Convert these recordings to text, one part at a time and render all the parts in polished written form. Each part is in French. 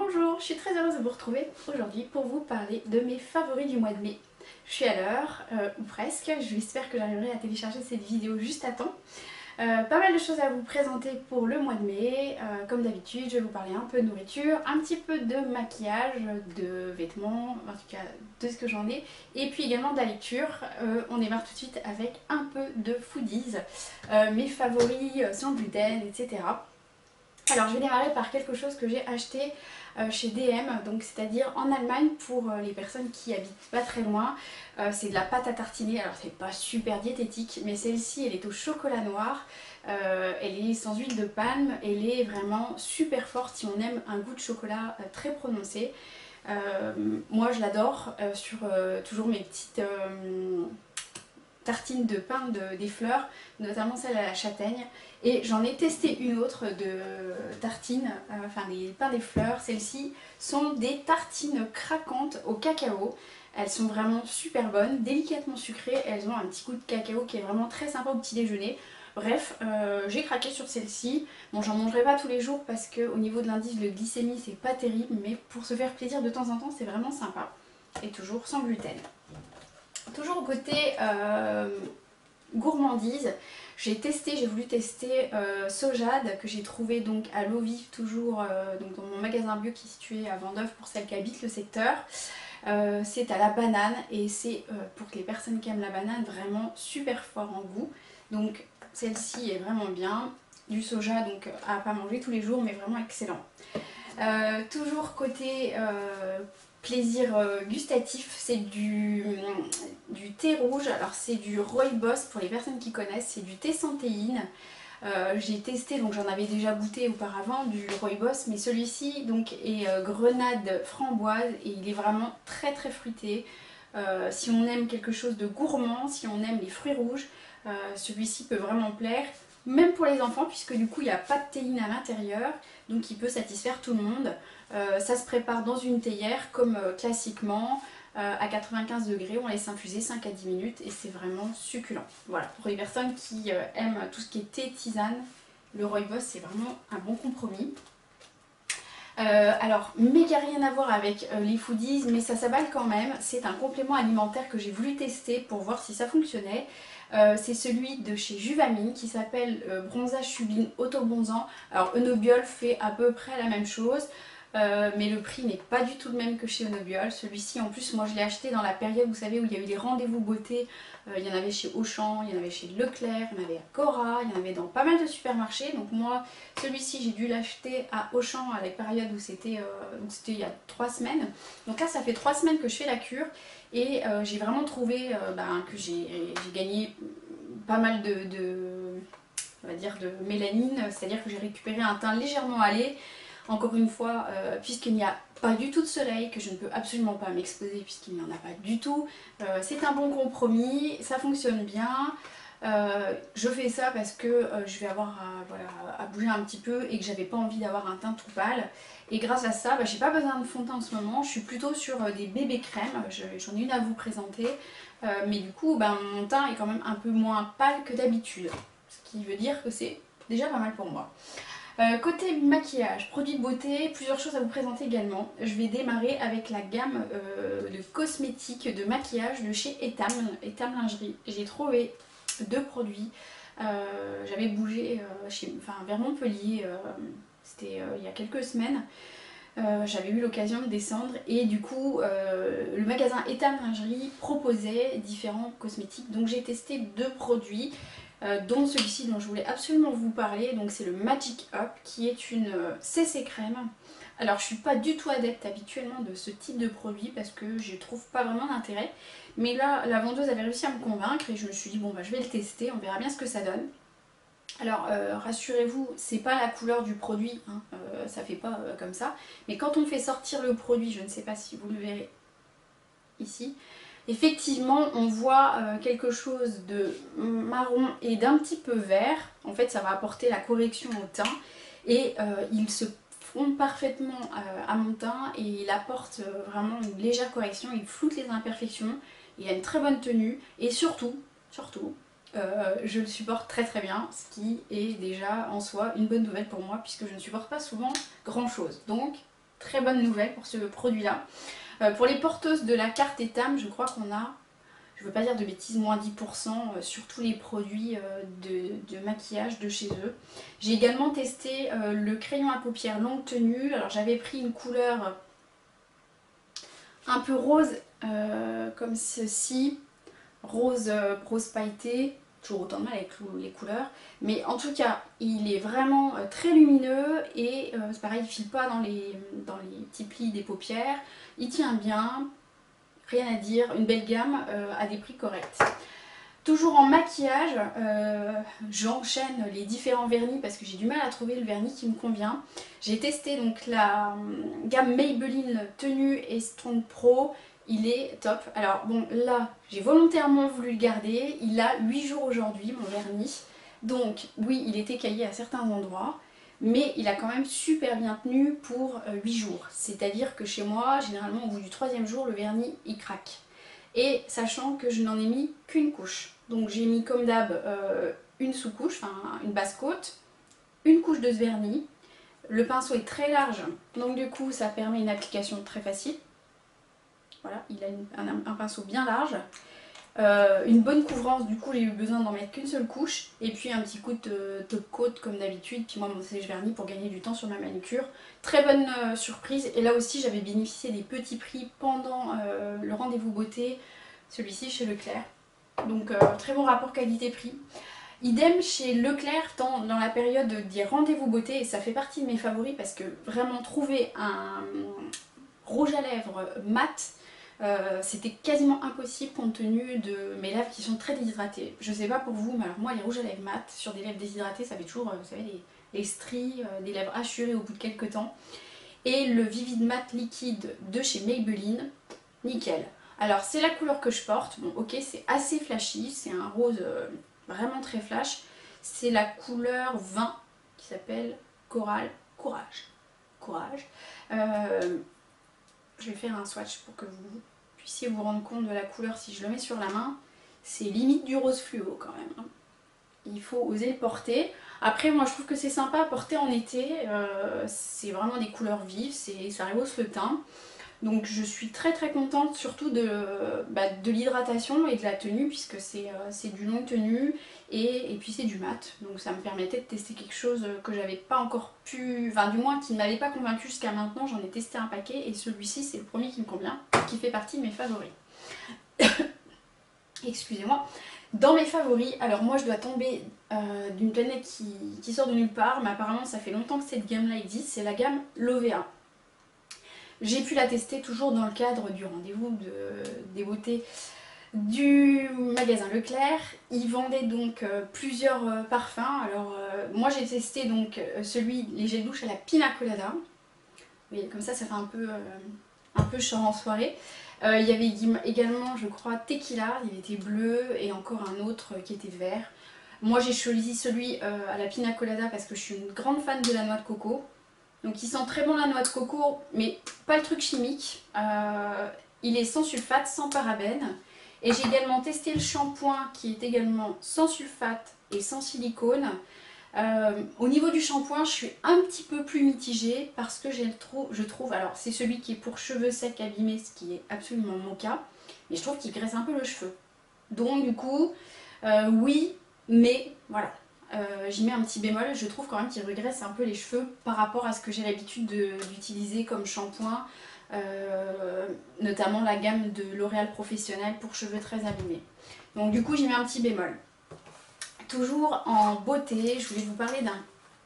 Bonjour, je suis très heureuse de vous retrouver aujourd'hui pour vous parler de mes favoris du mois de mai. Je suis à l'heure, ou presque, j'espère que j'arriverai à télécharger cette vidéo juste à temps. Pas mal de choses à vous présenter pour le mois de mai. Comme d'habitude, je vais vous parler un peu de nourriture, un petit peu de maquillage, de vêtements, en tout cas de ce que j'en ai, et puis également de la lecture. On démarre tout de suite avec un peu de foodies, mes favoris sans gluten, etc. Alors je vais démarrer par quelque chose que j'ai acheté chez DM, donc c'est-à-dire en Allemagne pour les personnes qui habitent pas très loin. C'est de la pâte à tartiner, alors c'est pas super diététique, mais celle-ci elle est au chocolat noir, elle est sans huile de palme, elle est vraiment super forte si on aime un goût de chocolat très prononcé. Moi je l'adore sur toujours mes petites tartines de pain des fleurs, notamment celle à la châtaigne. Et j'en ai testé une autre de tartines, enfin des pains des fleurs. Celles-ci sont des tartines craquantes au cacao. Elles sont vraiment super bonnes, délicatement sucrées. Elles ont un petit goût de cacao qui est vraiment très sympa au petit déjeuner. Bref, j'ai craqué sur celle-ci. Bon, j'en mangerai pas tous les jours parce qu'au niveau de l'indice de glycémie, c'est pas terrible, mais pour se faire plaisir de temps en temps, c'est vraiment sympa. Et toujours sans gluten. Toujours au côté gourmandise, j'ai voulu tester Sojade que j'ai trouvé donc à l'eau vive toujours donc dans mon magasin bio qui est situé à Vendeuvre pour celles qui habitent le secteur. C'est à la banane et c'est pour les personnes qui aiment la banane vraiment super fort en goût. Donc celle-ci est vraiment bien. Du soja donc à pas manger tous les jours mais vraiment excellent. Toujours côté plaisir gustatif, c'est du thé rouge. Alors c'est du rooibos pour les personnes qui connaissent, c'est du thé sans théine. J'ai testé, donc j'en avais déjà goûté auparavant du rooibos, mais celui-ci donc est grenade framboise et il est vraiment très très fruité. Si on aime quelque chose de gourmand, si on aime les fruits rouges, celui-ci peut vraiment plaire. Même pour les enfants, puisque du coup il n'y a pas de théine à l'intérieur, donc il peut satisfaire tout le monde. Ça se prépare dans une théière comme classiquement, à 95 degrés, on laisse infuser 5 à 10 minutes et c'est vraiment succulent. Voilà, pour les personnes qui aiment tout ce qui est thé, tisane, le rooibos c'est vraiment un bon compromis. Alors, méga rien à voir avec les foodies, mais ça s'appelle quand même. C'est un complément alimentaire que j'ai voulu tester pour voir si ça fonctionnait. C'est celui de chez Juvamine qui s'appelle Bronzage Sublime Auto-Bronzant. Alors, Eunobiol fait à peu près la même chose. Mais le prix n'est pas du tout le même que chez Eunobiol. Celui-ci, en plus, moi je l'ai acheté dans la période, vous savez, où il y a eu les rendez-vous beauté. Il y en avait chez Auchan, il y en avait chez Leclerc, il y en avait à Cora, il y en avait dans pas mal de supermarchés. Donc moi, celui-ci, j'ai dû l'acheter à Auchan à la période où c'était il y a 3 semaines. Donc là, ça fait 3 semaines que je fais la cure et j'ai vraiment trouvé que j'ai gagné pas mal on va dire de mélanine, c'est-à-dire que j'ai récupéré un teint légèrement hâlé. Encore une fois, puisqu'il n'y a pas du tout de soleil, que je ne peux absolument pas m'exposer puisqu'il n'y en a pas du tout, c'est un bon compromis, ça fonctionne bien. Je fais ça parce que je vais avoir à bouger un petit peu et que j'avais pas envie d'avoir un teint tout pâle. Et grâce à ça, j'ai pas besoin de fond de teint en ce moment, je suis plutôt sur des bébés crèmes, j'en ai une à vous présenter. Mais du coup, mon teint est quand même un peu moins pâle que d'habitude, ce qui veut dire que c'est déjà pas mal pour moi. Côté maquillage, produits de beauté, plusieurs choses à vous présenter également. Je vais démarrer avec la gamme de cosmétiques de maquillage de chez Etam Lingerie. J'ai trouvé 2 produits. J'avais bougé vers Montpellier, c'était il y a quelques semaines. J'avais eu l'occasion de descendre et du coup le magasin Etam Lingerie proposait différents cosmétiques. Donc j'ai testé 2 produits. Dont celui-ci dont je voulais absolument vous parler, donc c'est le Magic Up qui est une CC crème. Alors je suis pas du tout adepte habituellement de ce type de produit parce que je trouve pas vraiment d'intérêt, mais là la vendeuse avait réussi à me convaincre et je me suis dit bon je vais le tester, on verra bien ce que ça donne. Alors rassurez-vous, c'est pas la couleur du produit, hein, ça fait pas comme ça, mais quand on fait sortir le produit, je ne sais pas si vous le verrez ici, effectivement on voit quelque chose de marron et d'un petit peu vert. En fait ça va apporter la correction au teint et il se fond parfaitement à mon teint et il apporte vraiment une légère correction, il floute les imperfections, il a une très bonne tenue et surtout je le supporte très très bien, ce qui est déjà en soi une bonne nouvelle pour moi puisque je ne supporte pas souvent grand chose. Donc très bonne nouvelle pour ce produit-là. Pour les porteuses de la carte Etam, je crois qu'on a, je ne veux pas dire de bêtises, moins 10% sur tous les produits de maquillage de chez eux. J'ai également testé le crayon à paupières longue tenue. Alors j'avais pris une couleur un peu rose comme ceci, rose pailleté, toujours autant de mal avec les couleurs, mais en tout cas il est vraiment très lumineux et c'est pareil, il ne file pas dans les petits plis des paupières, il tient bien, rien à dire, une belle gamme à des prix corrects. Toujours en maquillage, j'enchaîne les différents vernis parce que j'ai du mal à trouver le vernis qui me convient. J'ai testé donc la gamme Maybelline Tenue et Strong Pro, il est top. Alors bon là, j'ai volontairement voulu le garder, il a 8 jours aujourd'hui mon vernis. Donc oui, il était caillé à certains endroits, mais il a quand même super bien tenu pour 8 jours. C'est-à-dire que chez moi, généralement au bout du 3e jour, le vernis il craque. Et sachant que je n'en ai mis qu'une couche. Donc j'ai mis comme d'hab une sous-couche, enfin une basse cote, une couche de ce vernis. Le pinceau est très large, donc du coup ça permet une application très facile. Voilà, il a un pinceau bien large. Une bonne couvrance, du coup j'ai eu besoin d'en mettre qu'une seule couche. Et puis un petit coup de top coat comme d'habitude. Puis moi mon sèche-vernis pour gagner du temps sur ma manucure. Très bonne surprise. Et là aussi j'avais bénéficié des petits prix pendant le rendez-vous beauté. Celui-ci chez Leclerc. Donc très bon rapport qualité-prix. Idem chez Leclerc dans la période des rendez-vous beauté. Et ça fait partie de mes favoris parce que vraiment trouver un rouge à lèvres mat, c'était quasiment impossible compte tenu de mes lèvres qui sont très déshydratées. Je sais pas pour vous, mais alors moi les rouges à lèvres mat sur des lèvres déshydratées ça fait toujours, vous savez, les stries, des lèvres hachurées au bout de quelques temps. Et le Vivid Matte liquide de chez Maybelline, nickel. Alors c'est la couleur que je porte, bon ok c'est assez flashy, c'est un rose vraiment très flash. C'est la couleur 20 qui s'appelle Coral Courage. Courage. Je vais faire un swatch pour que vous puissiez vous rendre compte de la couleur si je le mets sur la main. C'est limite du rose fluo quand même. Il faut oser le porter. Après moi je trouve que c'est sympa à porter en été. C'est vraiment des couleurs vives, ça rehausse le teint. Donc je suis très très contente surtout de l'hydratation et de la tenue puisque c'est du longue tenue et puis c'est du mat. Donc ça me permettait de tester quelque chose que j'avais pas encore pu, enfin du moins qui ne m'avait pas convaincue jusqu'à maintenant. J'en ai testé un paquet et celui-ci c'est le premier qui me convient, qui fait partie de mes favoris. Excusez-moi. Dans mes favoris, alors moi je dois tomber d'une planète qui sort de nulle part, mais apparemment ça fait longtemps que cette gamme là existe, c'est la gamme Lovea. J'ai pu la tester toujours dans le cadre du rendez-vous des beautés du magasin Leclerc. Ils vendaient donc plusieurs parfums. Alors moi j'ai testé donc celui, les gels douche à la pina colada. Vous voyez, comme ça fait un peu chant en soirée. Il y avait également je crois tequila, il était bleu et encore un autre qui était vert. Moi j'ai choisi celui à la pina colada parce que je suis une grande fan de la noix de coco. Donc il sent très bon la noix de coco, mais pas le truc chimique. Il est sans sulfate, sans parabènes. Et j'ai également testé le shampoing qui est également sans sulfate et sans silicone. Au niveau du shampoing, je suis un petit peu plus mitigée parce que je trouve, alors c'est celui qui est pour cheveux secs abîmés, ce qui est absolument mon cas, mais je trouve qu'il graisse un peu le cheveu. Donc du coup, oui, mais voilà. J'y mets un petit bémol, je trouve quand même qu'il regraisse un peu les cheveux par rapport à ce que j'ai l'habitude d'utiliser comme shampoing, notamment la gamme de L'Oréal Professionnel pour cheveux très abîmés. Donc du coup j'y mets un petit bémol. Toujours en beauté, je voulais vous parler d'un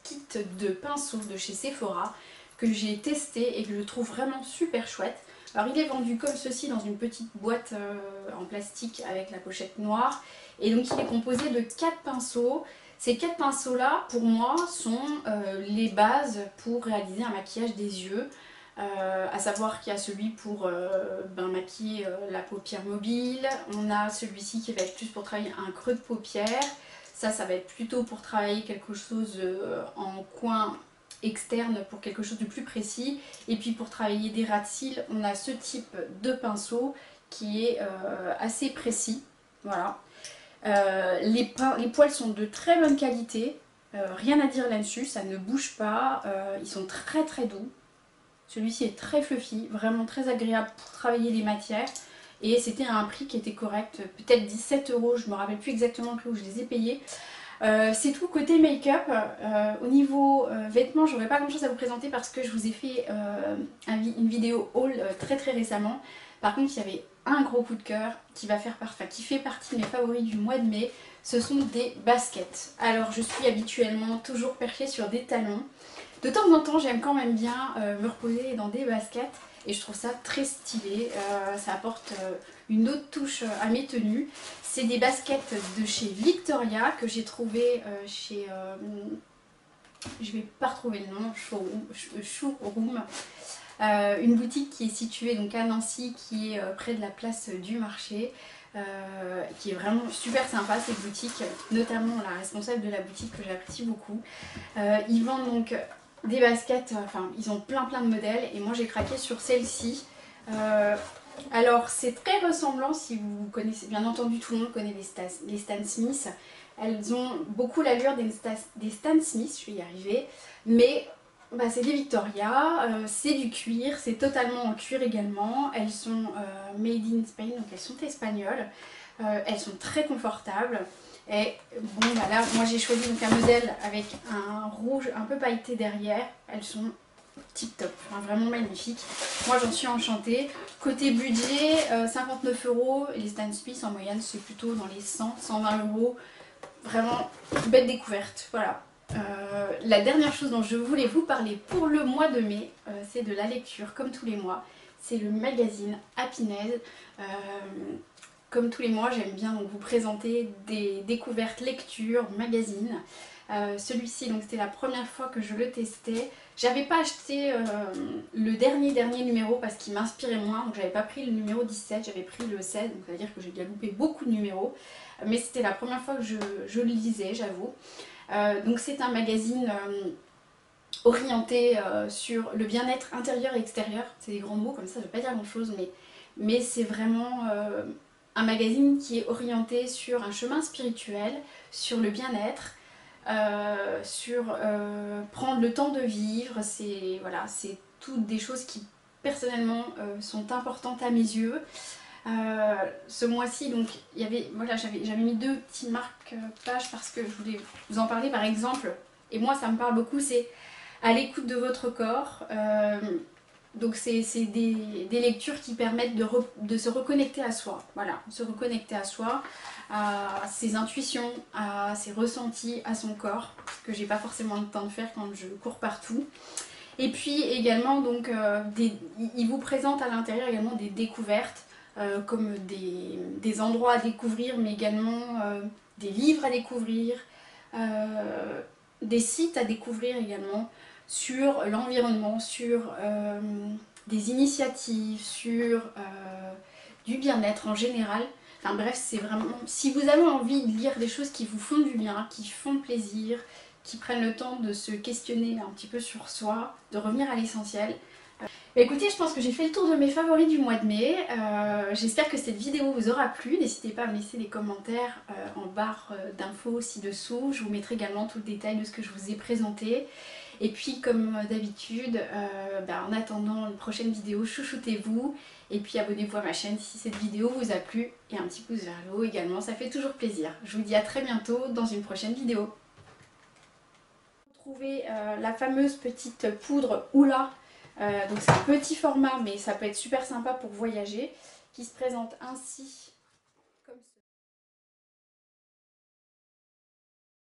kit de pinceaux de chez Sephora que j'ai testé et que je trouve vraiment super chouette. Alors il est vendu comme ceci dans une petite boîte en plastique avec la pochette noire et donc il est composé de 4 pinceaux. Ces 4 pinceaux là pour moi sont les bases pour réaliser un maquillage des yeux, à savoir qu'il y a celui pour maquiller la paupière mobile, on a celui-ci qui va être plus pour travailler un creux de paupière, ça va être plutôt pour travailler quelque chose en coin externe pour quelque chose de plus précis, et puis pour travailler des ras de cils on a ce type de pinceau qui est assez précis, voilà. Les poils sont de très bonne qualité, rien à dire là-dessus, ça ne bouge pas, ils sont très très doux, Celui-ci est très fluffy, vraiment très agréable pour travailler les matières. Et c'était à un prix qui était correct, peut-être 17 €, je ne me rappelle plus exactement le prix où je les ai payés. C'est tout côté make-up. Au niveau vêtements, j'aurais pas grand chose à vous présenter parce que je vous ai fait une vidéo haul très récemment. Par contre, il y avait un gros coup de cœur qui fait partie de mes favoris du mois de mai. Ce sont des baskets. Alors, je suis habituellement toujours perchée sur des talons. De temps en temps, j'aime quand même bien me reposer dans des baskets. Et je trouve ça très stylé, ça apporte une autre touche à mes tenues. C'est des baskets de chez Victoria que j'ai trouvé chez, je vais pas retrouver le nom, Showroom. Une boutique qui est située donc à Nancy, qui est près de la place du marché. Qui est vraiment super sympa cette boutique, notamment la responsable de la boutique que j'apprécie beaucoup. Ils vendent donc des baskets, enfin ils ont plein de modèles et moi j'ai craqué sur celle-ci. Alors c'est très ressemblant, si vous connaissez, bien entendu tout le monde connaît les Stan Smith. Elles ont beaucoup l'allure des Stan Smith, je vais y arriver, mais bah, c'est des Victoria, c'est du cuir, c'est totalement en cuir également. Elles sont made in Spain, donc elles sont espagnoles. Elles sont très confortables. Et bon bah là, moi j'ai choisi donc un modèle avec un rouge un peu pailleté derrière. Elles sont tip top, enfin, vraiment magnifiques. Moi j'en suis enchantée. Côté budget, 59 €. Les Stan Smith en moyenne c'est plutôt dans les 100-120 €. Vraiment belle découverte, voilà. La dernière chose dont je voulais vous parler pour le mois de mai, c'est de la lecture, comme tous les mois. C'est le magazine Happiness. Comme tous les mois, j'aime bien donc vous présenter des découvertes lecture, magazine. Celui-ci, donc c'était la première fois que je le testais. J'avais pas acheté le dernier numéro parce qu'il m'inspirait moins, donc j'avais pas pris le numéro 17, j'avais pris le 16, donc ça veut dire que j'ai déjà loupé beaucoup de numéros. Mais c'était la première fois que je le lisais, j'avoue. Donc c'est un magazine orienté sur le bien-être intérieur et extérieur. C'est des grands mots comme ça, je ne vais pas dire grand chose, mais c'est vraiment un magazine qui est orienté sur un chemin spirituel, sur le bien-être, sur prendre le temps de vivre. C'est voilà, c'est toutes des choses qui personnellement sont importantes à mes yeux. Ce mois-ci, donc il y avait, voilà, j'avais mis 2 petites marque-pages parce que je voulais vous en parler. Par exemple, et moi ça me parle beaucoup, c'est à l'écoute de votre corps. Donc c'est des lectures qui permettent de se reconnecter à soi, voilà, se reconnecter à soi, à ses intuitions, à ses ressentis, à son corps, ce que j'ai pas forcément le temps de faire quand je cours partout. Et puis également, donc, il vous présente à l'intérieur également des découvertes, comme des endroits à découvrir, mais également des livres à découvrir, des sites à découvrir également, sur l'environnement, sur des initiatives, sur du bien-être en général. Enfin bref, c'est vraiment... Si vous avez envie de lire des choses qui vous font du bien, qui font plaisir, qui prennent le temps de se questionner un petit peu sur soi, de revenir à l'essentiel. Écoutez, je pense que j'ai fait le tour de mes favoris du mois de mai. J'espère que cette vidéo vous aura plu. N'hésitez pas à me laisser des commentaires en barre d'infos ci-dessous. Je vous mettrai également tout le détail de ce que je vous ai présenté. Et puis comme d'habitude, en attendant une prochaine vidéo, chouchoutez-vous. Et puis abonnez-vous à ma chaîne si cette vidéo vous a plu. Et un petit pouce vers le haut également, ça fait toujours plaisir. Je vous dis à très bientôt dans une prochaine vidéo. Trouvez la fameuse petite poudre Oula. Donc c'est un petit format mais ça peut être super sympa pour voyager, qui se présente ainsi